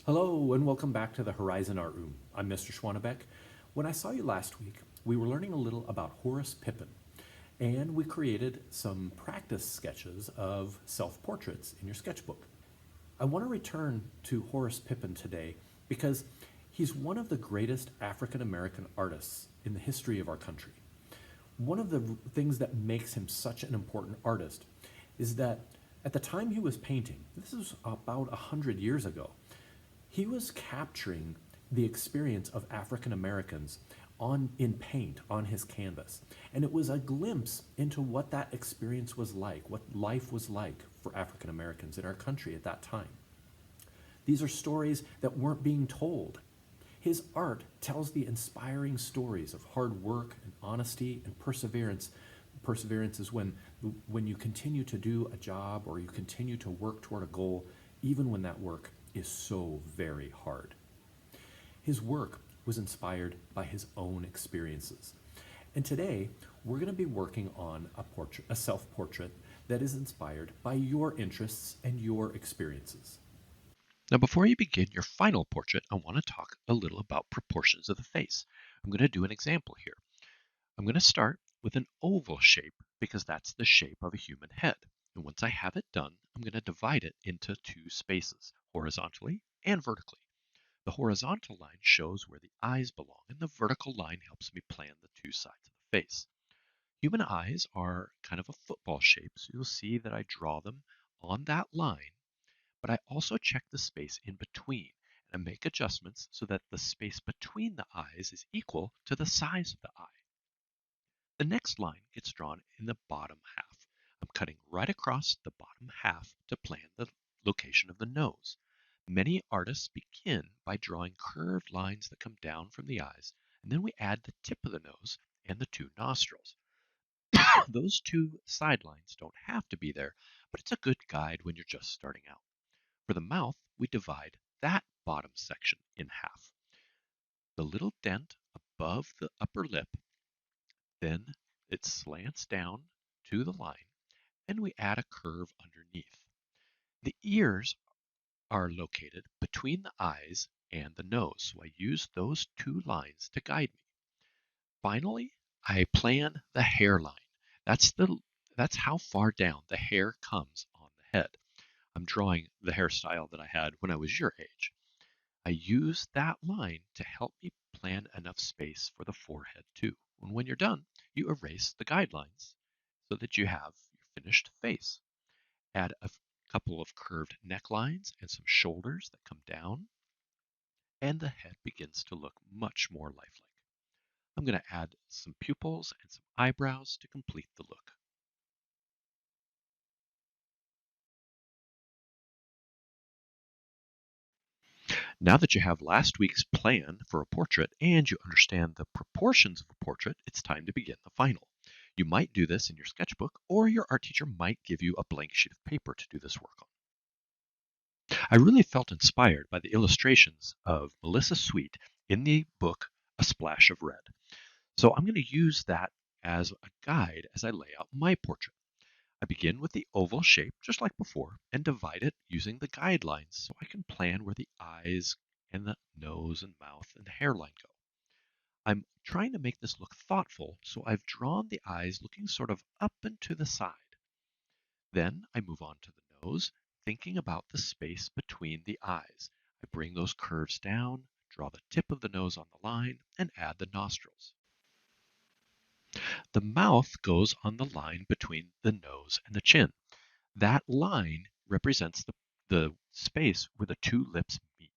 Hello and welcome back to the Horizon Art Room. I'm Mr. Schwanebeck. When I saw you last week, we were learning a little about Horace Pippin, and we created some practice sketches of self-portraits in your sketchbook. I want to return to Horace Pippin today because he's one of the greatest African American artists in the history of our country. One of the things that makes him such an important artist is that at the time he was painting, this is about 100 years ago, he was capturing the experience of African Americans on in paint on his canvas. And it was a glimpse into what that experience was like, what life was like for African Americans in our country at that time. These are stories that weren't being told. His art tells the inspiring stories of hard work and honesty and perseverance. Perseverance is when you continue to do a job or you continue to work toward a goal, even when that work is so very hard. His work was inspired by his own experiences. And today, we're going to be working on a self-portrait that is inspired by your interests and your experiences. Now, before you begin your final portrait, I want to talk a little about proportions of the face. I'm going to do an example here. I'm going to start with an oval shape because that's the shape of a human head. And once I have it done, I'm going to divide it into two spaces, horizontally and vertically. The horizontal line shows where the eyes belong, and the vertical line helps me plan the two sides of the face. Human eyes are kind of a football shape, so you'll see that I draw them on that line, but I also check the space in between and make adjustments so that the space between the eyes is equal to the size of the eye. The next line gets drawn in the bottom half. I'm cutting right across the bottom half to plan the location of the nose. Many artists begin by drawing curved lines that come down from the eyes, and then we add the tip of the nose and the two nostrils. Those two sidelines don't have to be there, but it's a good guide when you're just starting out. For the mouth, we divide that bottom section in half. The little dent above the upper lip, then it slants down to the line, and we add a curve underneath. The ears are located between the eyes and the nose, so I use those two lines to guide me. Finally, I plan the hairline. That's the that's how far down the hair comes on the head. I'm drawing the hairstyle that I had when I was your age. I use that line to help me plan enough space for the forehead too. And when you're done, you erase the guidelines so that you have your finished face. Add a couple of curved necklines and some shoulders that come down, and the head begins to look much more lifelike. I'm going to add some pupils and some eyebrows to complete the look. Now that you have last week's plan for a portrait and you understand the proportions of a portrait, it's time to begin the final. You might do this in your sketchbook, or your art teacher might give you a blank sheet of paper to do this work on. I really felt inspired by the illustrations of Melissa Sweet in the book A Splash of Red. So I'm going to use that as a guide as I lay out my portrait. I begin with the oval shape, just like before, and divide it using the guidelines so I can plan where the eyes and the nose and mouth and the hairline go. I'm trying to make this look thoughtful, so I've drawn the eyes looking sort of up and to the side. Then I move on to the nose, thinking about the space between the eyes. I bring those curves down, draw the tip of the nose on the line, and add the nostrils. The mouth goes on the line between the nose and the chin. That line represents the space where the two lips meet.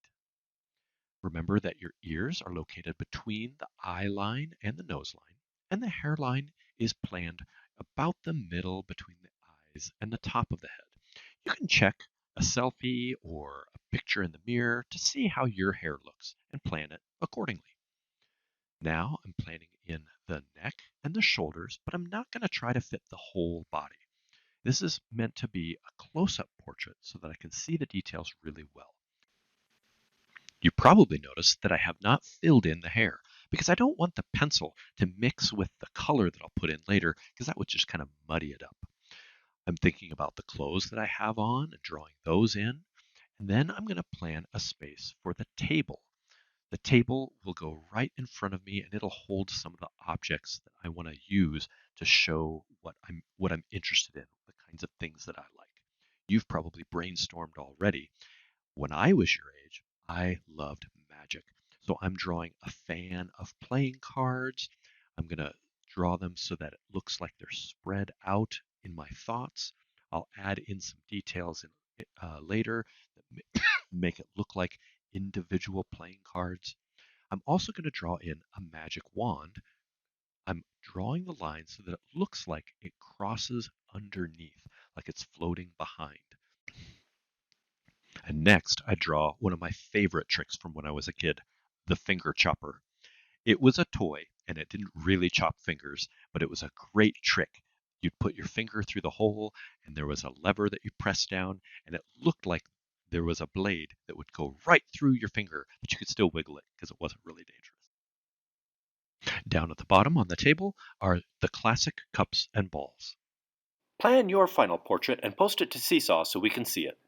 Remember that your ears are located between the eye line and the nose line, and the hairline is planned about the middle between the eyes and the top of the head. You can check a selfie or a picture in the mirror to see how your hair looks and plan it accordingly. Now I'm planning in the neck and the shoulders, but I'm not going to try to fit the whole body. This is meant to be a close-up portrait so that I can see the details really well. You probably noticed that I have not filled in the hair because I don't want the pencil to mix with the color that I'll put in later because that would just kind of muddy it up. I'm thinking about the clothes that I have on and drawing those in, And then I'm going to plan a space for the table. The table will go right in front of me and it'll hold some of the objects that I want to use to show what I'm interested in, the kinds of things that I like. You've probably brainstormed already. When I was your age, I loved magic. So I'm drawing a fan of playing cards. I'm going to draw them so that it looks like they're spread out in my thoughts. I'll add in some details later that make it look like individual playing cards. I'm also going to draw in a magic wand. I'm drawing the line so that it looks like it crosses underneath, like it's floating behind. And next, I draw one of my favorite tricks from when I was a kid, the finger chopper. It was a toy, and it didn't really chop fingers, but it was a great trick. You'd put your finger through the hole, and there was a lever that you pressed down, and it looked like there was a blade that would go right through your finger, but you could still wiggle it because it wasn't really dangerous. Down at the bottom on the table are the classic cups and balls. Plan your final portrait and post it to Seesaw so we can see it.